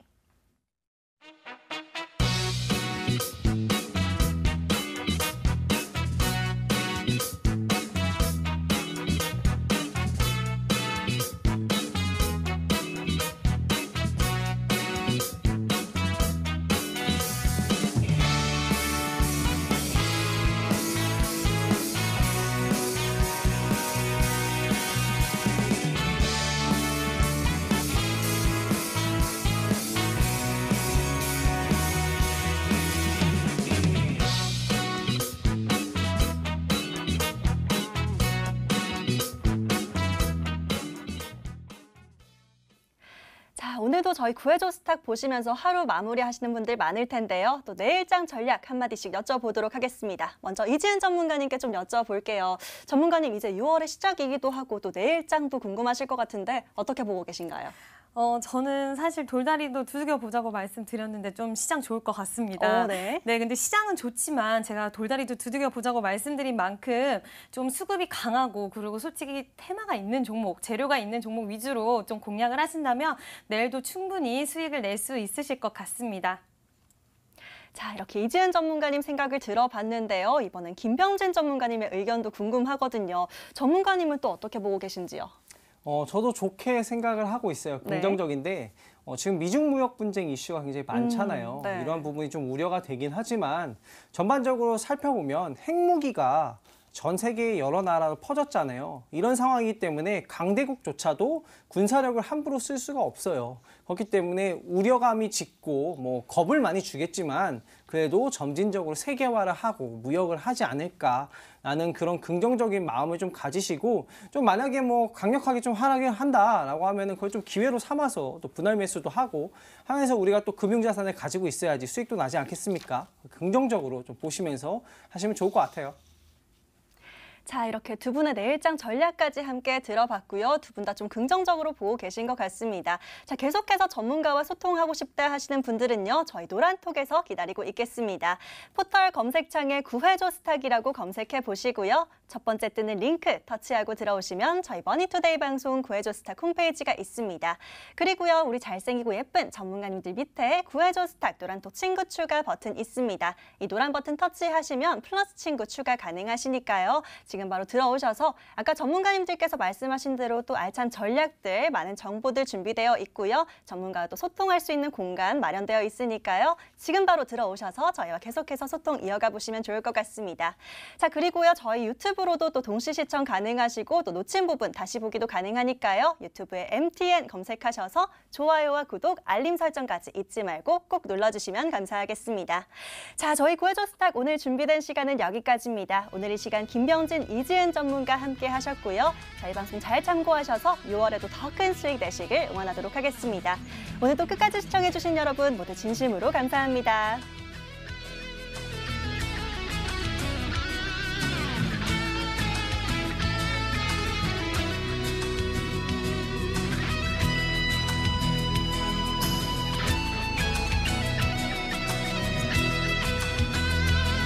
오늘도 저희 구해줘 스탁 보시면서 하루 마무리하시는 분들 많을 텐데요. 또 내일장 전략 한마디씩 여쭤보도록 하겠습니다. 먼저 이지은 전문가님께 좀 여쭤볼게요. 전문가님, 이제 6월의 시작이기도 하고 또 내일장도 궁금하실 것 같은데 어떻게 보고 계신가요? 저는 사실 돌다리도 두들겨보자고 말씀드렸는데 좀 시장 좋을 것 같습니다. 네. 네, 근데 시장은 좋지만 제가 돌다리도 두들겨보자고 말씀드린 만큼 좀 수급이 강하고, 그리고 솔직히 테마가 있는 종목, 재료가 있는 종목 위주로 좀 공략을 하신다면 내일도 충분히 수익을 낼 수 있으실 것 같습니다. 자, 이렇게 이지은 전문가님 생각을 들어봤는데요. 이번엔 김병진 전문가님의 의견도 궁금하거든요. 전문가님은 또 어떻게 보고 계신지요? 저도 좋게 생각을 하고 있어요. 긍정적인데 지금 미중 무역 분쟁 이슈가 굉장히 많잖아요. 네. 이러한 부분이 좀 우려가 되긴 하지만 전반적으로 살펴보면 핵무기가 전 세계 여러 나라로 퍼졌잖아요. 이런 상황이기 때문에 강대국조차도 군사력을 함부로 쓸 수가 없어요. 그렇기 때문에 우려감이 짙고 뭐 겁을 많이 주겠지만 그래도 점진적으로 세계화를 하고 무역을 하지 않을까라는 그런 긍정적인 마음을 좀 가지시고, 좀 만약에 뭐 강력하게 좀 하락을 한다라고 하면은 그걸 좀 기회로 삼아서 또 분할 매수도 하고 하면서 우리가 또 금융자산을 가지고 있어야지 수익도 나지 않겠습니까? 긍정적으로 좀 보시면서 하시면 좋을 것 같아요. 자, 이렇게 두 분의 내일장 전략까지 함께 들어봤고요. 두 분 다 좀 긍정적으로 보고 계신 것 같습니다. 자, 계속해서 전문가와 소통하고 싶다 하시는 분들은요, 저희 노란톡에서 기다리고 있겠습니다. 포털 검색창에 구해줘 스탁이라고 검색해 보시고요. 첫 번째 뜨는 링크 터치하고 들어오시면 저희 머니투데이 방송 구해줘 스탁 홈페이지가 있습니다. 그리고요, 우리 잘생기고 예쁜 전문가님들 밑에 구해줘 스탁 노란톡 친구 추가 버튼 있습니다. 이 노란 버튼 터치하시면 플러스 친구 추가 가능하시니까요. 지금 지금 바로 들어오셔서 아까 전문가님들께서 말씀하신 대로 또 알찬 전략들, 많은 정보들 준비되어 있고요. 전문가와 또 소통할 수 있는 공간 마련되어 있으니까요. 지금 바로 들어오셔서 저희와 계속해서 소통 이어가 보시면 좋을 것 같습니다. 자, 그리고요. 저희 유튜브로도 또 동시 시청 가능하시고 또 놓친 부분 다시 보기도 가능하니까요. 유튜브에 MTN 검색하셔서 좋아요와 구독, 알림 설정까지 잊지 말고 꼭 눌러주시면 감사하겠습니다. 자, 저희 구해줘 스탁 오늘 준비된 시간은 여기까지입니다. 오늘 이 시간 김병진, 이지은 전문가 함께 하셨고요. 저희 방송 잘 참고하셔서 6월에도 더 큰 수익 내시길 응원하도록 하겠습니다. 오늘도 끝까지 시청해주신 여러분 모두 진심으로 감사합니다.